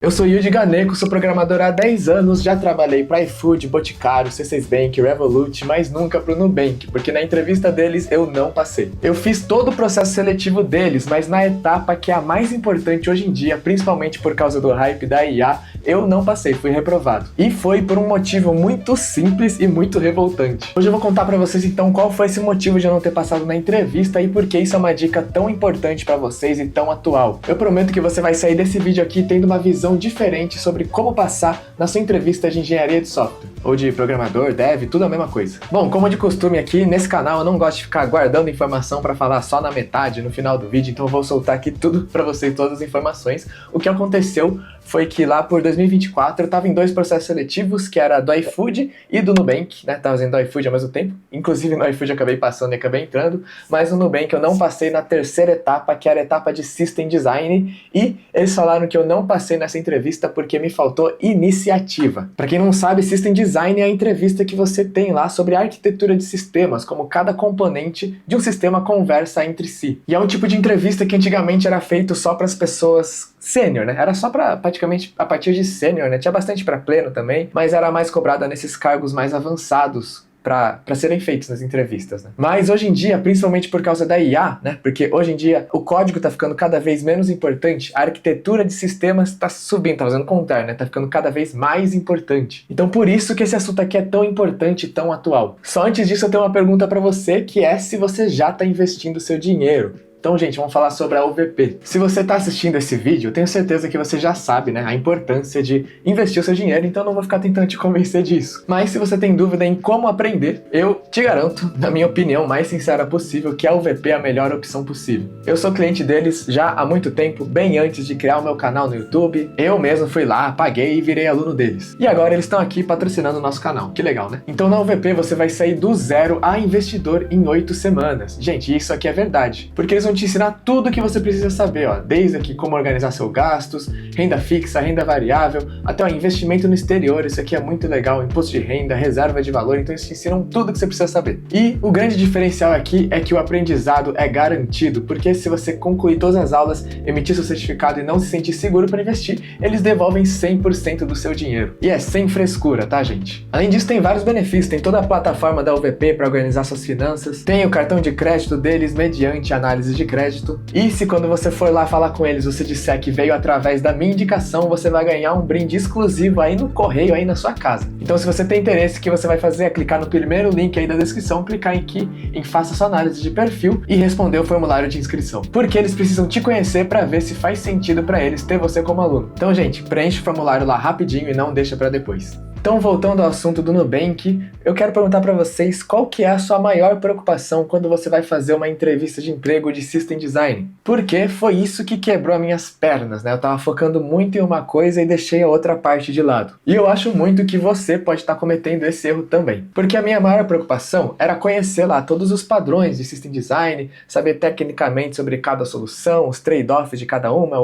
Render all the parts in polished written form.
Eu sou Yuji Ganeco, sou programador há 10 anos, já trabalhei para iFood, Boticário, C6 Bank, Revolut, mas nunca pro Nubank, porque na entrevista deles eu não passei. Eu fiz todo o processo seletivo deles, mas na etapa que é a mais importante hoje em dia, principalmente por causa do hype da IA, eu não passei, fui reprovado. E foi por um motivo muito simples e muito revoltante. Hoje eu vou contar para vocês então qual foi esse motivo de eu não ter passado na entrevista e por que isso é uma dica tão importante para vocês e tão atual. Eu prometo que você vai sair desse vídeo aqui tendo uma visão diferente sobre como passar na sua entrevista de engenharia de software, ou de programador, dev, tudo a mesma coisa. Bom, como de costume aqui, nesse canal eu não gosto de ficar guardando informação para falar só na metade, no final do vídeo, então eu vou soltar aqui tudo para vocês, todas as informações. O que aconteceu foi que lá por 2024 eu estava em 2 processos seletivos, que era do iFood e do Nubank, né? Tava fazendo do iFood ao mesmo tempo, inclusive no iFood eu acabei passando e acabei entrando, mas no Nubank eu não passei na terceira etapa, que era a etapa de System Design, e eles falaram que eu não passei nessa entrevista porque me faltou iniciativa. Para quem não sabe, System Design é a entrevista que você tem lá sobre a arquitetura de sistemas, como cada componente de um sistema conversa entre si. E é um tipo de entrevista que antigamente era feito só para as pessoas sênior, né? Era só para praticamente a partir de sênior, né? Tinha bastante para pleno também, mas era mais cobrada nesses cargos mais avançados para serem feitos nas entrevistas, né? Mas hoje em dia, principalmente por causa da IA, né? Porque hoje em dia o código está ficando cada vez menos importante, a arquitetura de sistemas está subindo, tá fazendo o contrário, né? Tá ficando cada vez mais importante. Então por isso que esse assunto aqui é tão importante e tão atual. Só antes disso eu tenho uma pergunta para você, que é se você já está investindo seu dinheiro. Então, gente, vamos falar sobre a UVP. Se você está assistindo esse vídeo, eu tenho certeza que você já sabe, né, a importância de investir o seu dinheiro, então não vou ficar tentando te convencer disso. Mas se você tem dúvida em como aprender, eu te garanto, na minha opinião mais sincera possível, que a UVP é a melhor opção possível. Eu sou cliente deles já há muito tempo, bem antes de criar o meu canal no YouTube. Eu mesmo fui lá, paguei e virei aluno deles. E agora eles estão aqui patrocinando o nosso canal. Que legal, né? Então na UVP você vai sair do zero a investidor em 8 semanas. Gente, isso aqui é verdade. Porque eles vão te ensinar tudo o que você precisa saber, ó, desde aqui como organizar seus gastos, renda fixa, renda variável, até o investimento no exterior. Isso aqui é muito legal, imposto de renda, reserva de valor, então eles te ensinam tudo o que você precisa saber. E o grande diferencial aqui é que o aprendizado é garantido, porque se você concluir todas as aulas, emitir seu certificado e não se sentir seguro para investir, eles devolvem 100% do seu dinheiro. E é sem frescura, tá, gente? Além disso, tem vários benefícios, tem toda a plataforma da UVP para organizar suas finanças, tem o cartão de crédito deles mediante análise de crédito, e se quando você for lá falar com eles, você disser que veio através da minha indicação, você vai ganhar um brinde exclusivo aí no correio, aí na sua casa. Então se você tem interesse, o que você vai fazer é clicar no primeiro link aí da descrição, clicar aqui em faça sua análise de perfil e responder o formulário de inscrição. Porque eles precisam te conhecer para ver se faz sentido para eles ter você como aluno. Então, gente, preenche o formulário lá rapidinho e não deixa para depois. Então, voltando ao assunto do Nubank, eu quero perguntar para vocês qual que é a sua maior preocupação quando você vai fazer uma entrevista de emprego de System Design. Porque foi isso que quebrou as minhas pernas, né? Eu tava focando muito em uma coisa e deixei a outra parte de lado. E eu acho muito que você pode estar cometendo esse erro também. Porque a minha maior preocupação era conhecer lá todos os padrões de System Design, saber tecnicamente sobre cada solução, os trade-offs de cada uma,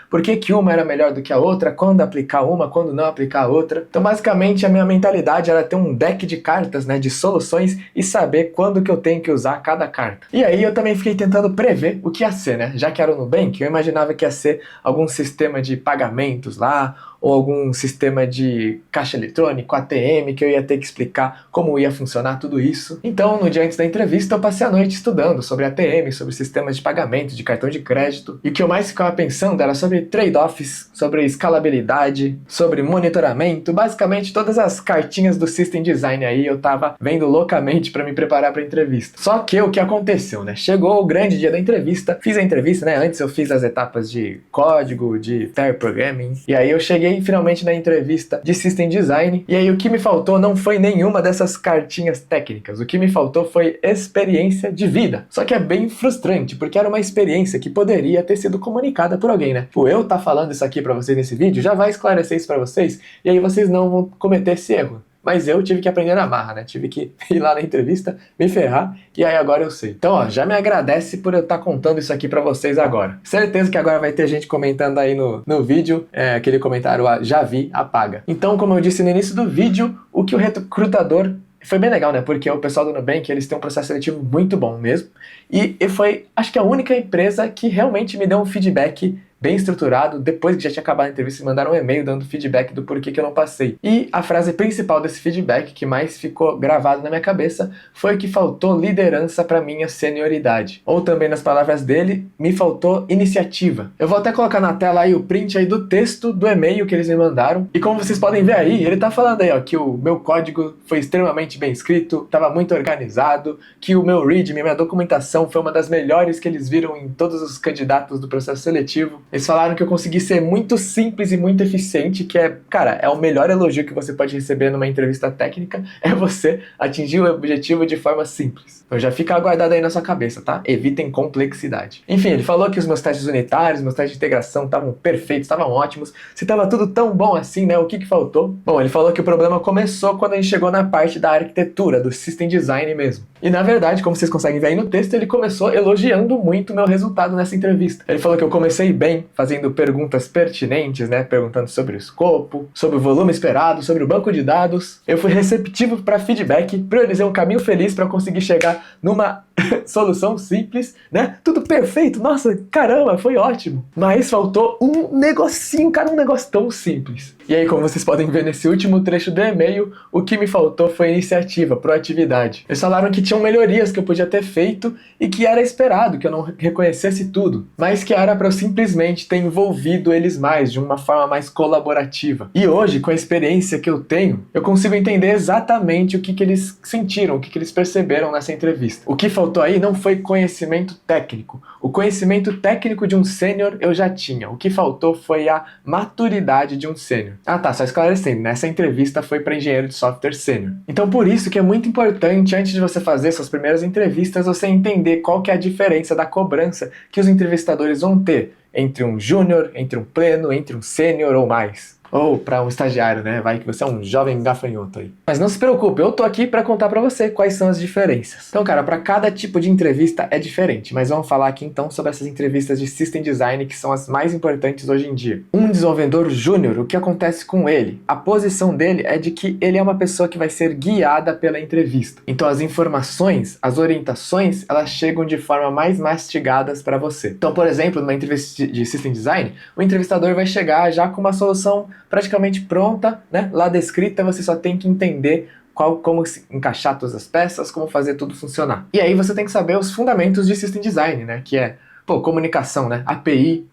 por que uma era melhor do que a outra, quando aplicar uma, quando não aplicar a outra. Então, basicamente, a minha mentalidade era ter um deck de cartas, né, de soluções e saber quando que eu tenho que usar cada carta. E aí eu também fiquei tentando prever o que ia ser, né? Já que era o Nubank, eu imaginava que ia ser algum sistema de pagamentos lá, ou algum sistema de caixa eletrônico, ATM, que eu ia ter que explicar como ia funcionar tudo isso. Então, no dia antes da entrevista, eu passei a noite estudando sobre ATM, sobre sistemas de pagamento, de cartão de crédito, e o que eu mais ficava pensando era sobre trade-offs, sobre escalabilidade, sobre monitoramento, basicamente todas as cartinhas do System Design aí eu tava vendo loucamente para me preparar para a entrevista. Só que o que aconteceu, né? Chegou o grande dia da entrevista, fiz a entrevista, né? Antes eu fiz as etapas de código, de pair programming, e aí eu cheguei finalmente na entrevista de System Design, e aí o que me faltou não foi nenhuma dessas cartinhas técnicas, o que me faltou foi experiência de vida. Só que é bem frustrante, porque era uma experiência que poderia ter sido comunicada por alguém, né? Eu tá falando isso aqui pra vocês nesse vídeo, já vai esclarecer isso pra vocês, e aí vocês não vão cometer esse erro. Mas eu tive que aprender na marra, né? Tive que ir lá na entrevista, me ferrar, e aí agora eu sei. Então, ó, já me agradece por eu estar contando isso aqui pra vocês agora. Certeza que agora vai ter gente comentando aí no vídeo, aquele comentário, já vi, apaga. Então, como eu disse no início do vídeo, o que o recrutador foi bem legal, né? Porque o pessoal do Nubank, eles têm um processo seletivo muito bom mesmo. E foi, acho que a única empresa que realmente me deu um feedback bem estruturado. Depois que já tinha acabado a entrevista, eles mandaram um e-mail dando feedback do porquê que eu não passei. E a frase principal desse feedback, que mais ficou gravado na minha cabeça, foi que faltou liderança para minha senioridade. Ou também, nas palavras dele, me faltou iniciativa. Eu vou até colocar na tela aí o print aí do texto do e-mail que eles me mandaram. E como vocês podem ver aí, ele tá falando aí, ó, que o meu código foi extremamente bem escrito, estava muito organizado, que o meu README, minha documentação, foi uma das melhores que eles viram em todos os candidatos do processo seletivo. Eles falaram que eu consegui ser muito simples e muito eficiente, que é, cara, é o melhor elogio que você pode receber numa entrevista técnica, é você atingir o objetivo de forma simples. Então já fica guardado aí na sua cabeça, tá? Evitem complexidade. Enfim, ele falou que os meus testes unitários, meus testes de integração estavam perfeitos, estavam ótimos. Se estava tudo tão bom assim, né? O que faltou? Bom, ele falou que o problema começou quando a gente chegou na parte da arquitetura, do system design mesmo. E na verdade, como vocês conseguem ver aí no texto, ele começou elogiando muito o meu resultado nessa entrevista. Ele falou que eu comecei bem, fazendo perguntas pertinentes, né? Perguntando sobre o escopo, sobre o volume esperado, sobre o banco de dados. Eu fui receptivo para feedback, priorizei um caminho feliz para conseguir chegar numa solução simples, né? Tudo perfeito, nossa, caramba, foi ótimo. Mas faltou um negocinho, cara, um negócio tão simples. E aí, como vocês podem ver nesse último trecho do e-mail, o que me faltou foi iniciativa, proatividade. Eles falaram que tinham melhorias que eu podia ter feito e que era esperado que eu não reconhecesse tudo, mas que era para eu simplesmente ter envolvido eles mais, de uma forma mais colaborativa. E hoje, com a experiência que eu tenho, eu consigo entender exatamente o que eles sentiram, o que eles perceberam nessa entrevista. O que faltou aí não foi conhecimento técnico. O conhecimento técnico de um sênior eu já tinha. O que faltou foi a maturidade de um sênior. Ah tá, só esclarecendo, nessa entrevista foi para engenheiro de software sênior. Então por isso que é muito importante, antes de você fazer suas primeiras entrevistas, você entender qual que é a diferença da cobrança que os entrevistadores vão ter entre um júnior, entre um pleno, entre um sênior ou mais. Ou para um estagiário, né? Vai que você é um jovem gafanhoto aí. Mas não se preocupe, eu tô aqui para contar para você quais são as diferenças. Então, cara, para cada tipo de entrevista é diferente, mas vamos falar aqui então sobre essas entrevistas de System Design que são as mais importantes hoje em dia. Um desenvolvedor júnior, o que acontece com ele? A posição dele é de que ele é uma pessoa que vai ser guiada pela entrevista. Então, as informações, as orientações, elas chegam de forma mais mastigadas para você. Então, por exemplo, numa entrevista de System Design, o entrevistador vai chegar já com uma solução praticamente pronta, né? Lá descrita, você só tem que entender como encaixar todas as peças, como fazer tudo funcionar. E aí você tem que saber os fundamentos de System Design, né? Que é, comunicação, né? API,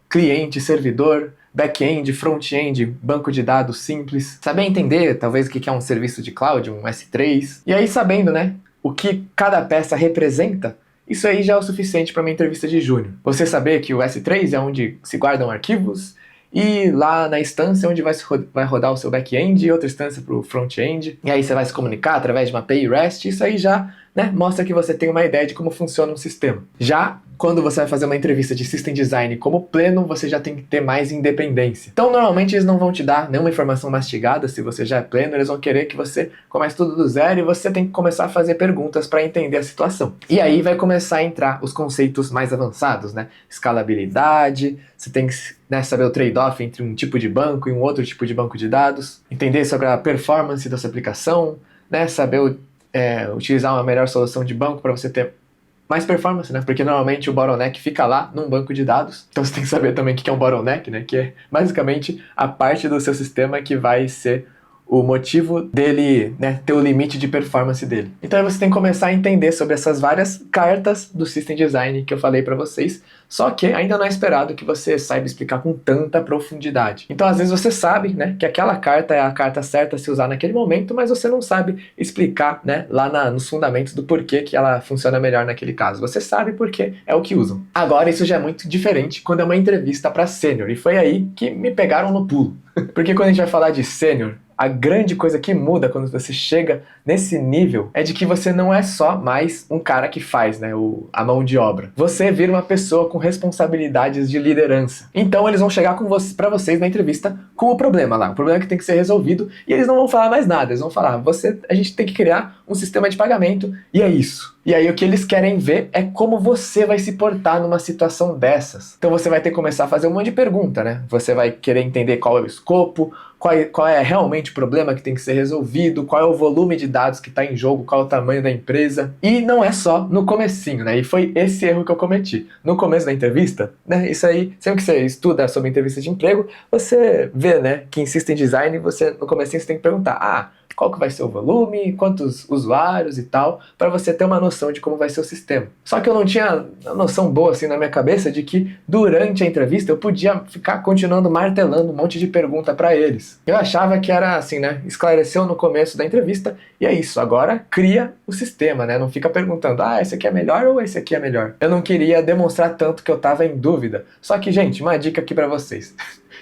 cliente, servidor, back-end, front-end, banco de dados simples. Saber entender, talvez, o que é um serviço de cloud, um S3. E aí, sabendo, né? O que cada peça representa, isso aí já é o suficiente para uma entrevista de júnior. Você saber que o S3 é onde se guardam arquivos, e lá na instância onde vai rodar o seu back-end e outra instância para o front-end. E aí você vai se comunicar através de uma API REST. Isso aí já, né, mostra que você tem uma ideia de como funciona um sistema. Já quando você vai fazer uma entrevista de System Design como pleno, você já tem que ter mais independência. Então, normalmente, eles não vão te dar nenhuma informação mastigada. Se você já é pleno, eles vão querer que você comece tudo do zero e você tem que começar a fazer perguntas para entender a situação. E aí vai começar a entrar os conceitos mais avançados, né? Escalabilidade, você tem que, né, saber o trade-off entre um tipo de banco e um outro tipo de banco de dados, entender sobre a performance da sua aplicação, né? Saber utilizar uma melhor solução de banco para você ter mais performance, né? Porque normalmente o bottleneck fica lá num banco de dados. Então você tem que saber também o que é um bottleneck, né? Que é basicamente a parte do seu sistema que vai ser o motivo dele, né, ter o limite de performance dele. Então aí você tem que começar a entender sobre essas várias cartas do System Design que eu falei para vocês, só que ainda não é esperado que você saiba explicar com tanta profundidade. Então às vezes você sabe, né, que aquela carta é a carta certa a se usar naquele momento, mas você não sabe explicar, né, lá nos fundamentos do porquê que ela funciona melhor naquele caso. Você sabe porque é o que usam. Agora isso já é muito diferente quando é uma entrevista para sênior, e foi aí que me pegaram no pulo. Porque quando a gente vai falar de sênior, a grande coisa que muda quando você chega nesse nível é de que você não é só mais um cara que faz, né, a mão de obra. Você vira uma pessoa com responsabilidades de liderança. Então eles vão chegar para vocês na entrevista com o problema lá, o problema que tem que ser resolvido, e eles não vão falar mais nada, eles vão falar, a gente tem que criar um sistema de pagamento e é isso. E aí o que eles querem ver é como você vai se portar numa situação dessas. Então você vai ter que começar a fazer um monte de pergunta, né? Você vai querer entender qual é o escopo, qual é realmente o problema que tem que ser resolvido, qual é o volume de dados que está em jogo, qual é o tamanho da empresa. E não é só no comecinho, né? E foi esse erro que eu cometi. No começo da entrevista, né? Isso aí, sempre que você estuda sobre entrevista de emprego, você vê, né, que em System Design, você, no comecinho você tem que perguntar, qual que vai ser o volume, quantos usuários e tal, para você ter uma noção de como vai ser o sistema. Só que eu não tinha uma noção boa assim na minha cabeça de que durante a entrevista eu podia ficar continuando martelando um monte de pergunta para eles. Eu achava que era assim, né, esclareceu no começo da entrevista e é isso, agora cria o sistema, né, não fica perguntando, esse aqui é melhor ou esse aqui é melhor. Eu não queria demonstrar tanto que eu tava em dúvida. Só que, gente, uma dica aqui para vocês.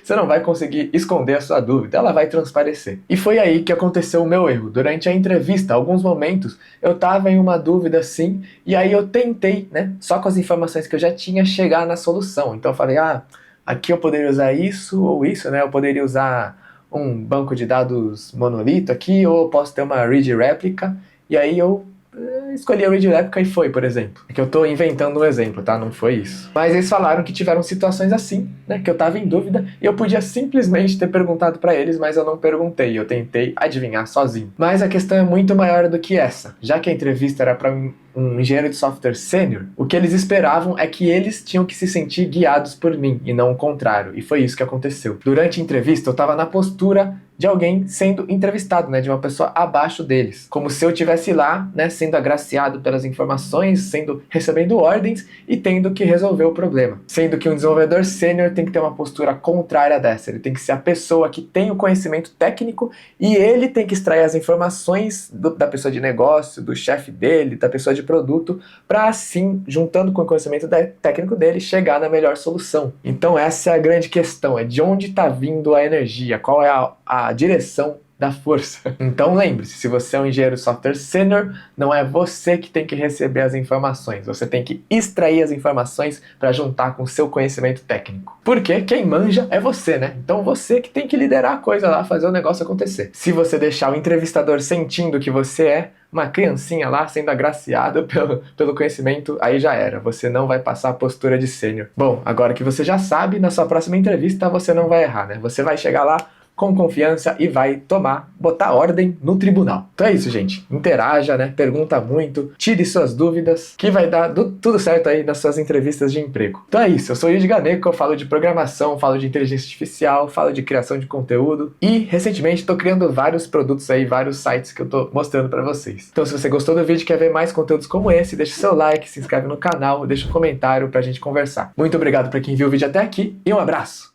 Você não vai conseguir esconder a sua dúvida, ela vai transparecer. E foi aí que aconteceu o meu erro. Durante a entrevista, alguns momentos, eu estava em uma dúvida sim, e aí eu tentei, né, só com as informações que eu já tinha, chegar na solução. Então eu falei, aqui eu poderia usar isso ou isso, né, eu poderia usar um banco de dados monolito aqui, ou eu posso ter uma read réplica, e aí eu escolhi a read réplica e foi, por exemplo. É que eu tô inventando um exemplo, tá? Não foi isso. Mas eles falaram que tiveram situações assim, né? Que eu tava em dúvida e eu podia simplesmente ter perguntado pra eles, mas eu não perguntei. Eu tentei adivinhar sozinho. Mas a questão é muito maior do que essa. Já que a entrevista era pra um engenheiro de software sênior, o que eles esperavam é que eles tinham que se sentir guiados por mim e não o contrário. E foi isso que aconteceu. Durante a entrevista, eu tava na postura de alguém sendo entrevistado, né, de uma pessoa abaixo deles, como se eu estivesse lá, né, sendo agraciado pelas informações, recebendo ordens e tendo que resolver o problema. Sendo que um desenvolvedor sênior tem que ter uma postura contrária dessa, ele tem que ser a pessoa que tem o conhecimento técnico e ele tem que extrair as informações da pessoa de negócio, do chefe dele, da pessoa de produto, para assim, juntando com o conhecimento técnico dele, chegar na melhor solução. Então essa é a grande questão, é de onde está vindo a energia, qual é a direção da força. Então lembre-se, se você é um engenheiro de software sênior, não é você que tem que receber as informações, você tem que extrair as informações para juntar com o seu conhecimento técnico. Porque quem manja é você, né? Então você que tem que liderar a coisa lá, fazer o negócio acontecer. Se você deixar o entrevistador sentindo que você é uma criancinha lá sendo agraciado pelo conhecimento, aí já era, você não vai passar a postura de sênior. Bom, agora que você já sabe, na sua próxima entrevista você não vai errar, né? Você vai chegar lá com confiança e vai botar ordem no tribunal. Então é isso, gente. Interaja, né? Pergunta muito, tire suas dúvidas, que vai dar tudo certo aí nas suas entrevistas de emprego. Então é isso, eu sou o Yuji Ganeco, eu falo de programação, falo de inteligência artificial, falo de criação de conteúdo e, recentemente, estou criando vários produtos aí, vários sites que eu estou mostrando para vocês. Então se você gostou do vídeo e quer ver mais conteúdos como esse, deixa seu like, se inscreve no canal, deixa um comentário pra gente conversar. Muito obrigado para quem viu o vídeo até aqui e um abraço!